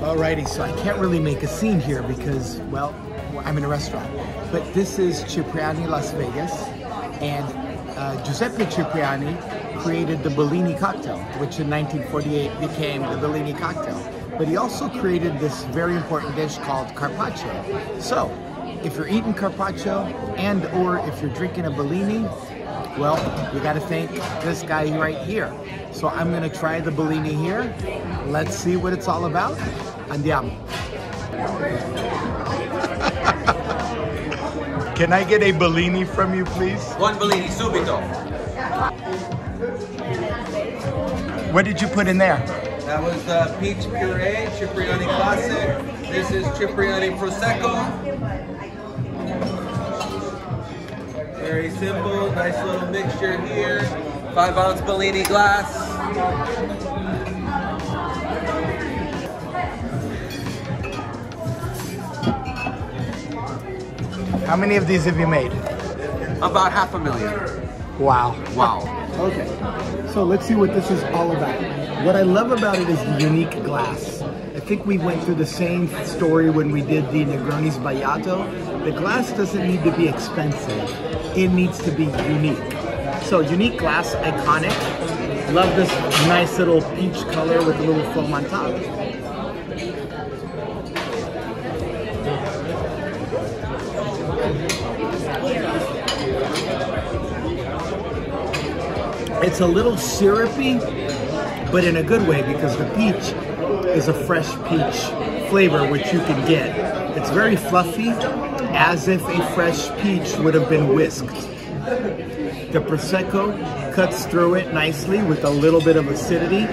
Alrighty, so I can't really make a scene here because, well, I'm in a restaurant. But this is Cipriani, Las Vegas, and Giuseppe Cipriani created the Bellini cocktail, which in 1948 became the Bellini cocktail. But he also created this very important dish called carpaccio. So, if you're eating carpaccio and or if you're drinking a Bellini, well, you gotta thank this guy right here. So I'm gonna try the Bellini here. Let's see what it's all about. Andiamo. Can I get a Bellini from you, please? One Bellini, subito. What did you put in there? That was peach puree, Cipriani Classic. This is Cipriani Prosecco. Very simple, nice little mixture here. 5-ounce Bellini glass. How many of these have you made? About 500,000. Wow. Wow. Okay, so let's see what this is all about. What I love about it is the unique glass. I think we went through the same story when we did the Negroni Sbagliato. The glass doesn't need to be expensive. It needs to be unique. So unique glass, iconic. Love this nice little peach color with a little foam on top. It's a little syrupy, but in a good way because the peach is a fresh peach flavor which you can get. It's very fluffy, as if a fresh peach would have been whisked. The Prosecco cuts through it nicely with a little bit of acidity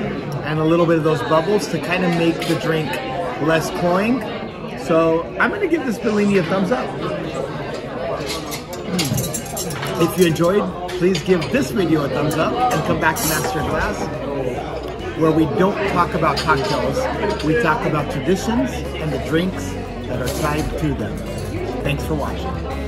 and a little bit of those bubbles to kind of make the drink less cloying. So I'm going to give this Bellini a thumbs up. If you enjoyed, please give this video a thumbs up and come back to Master Class, where we don't talk about cocktails, we talk about traditions and the drinks that are tied to them. Thanks for watching.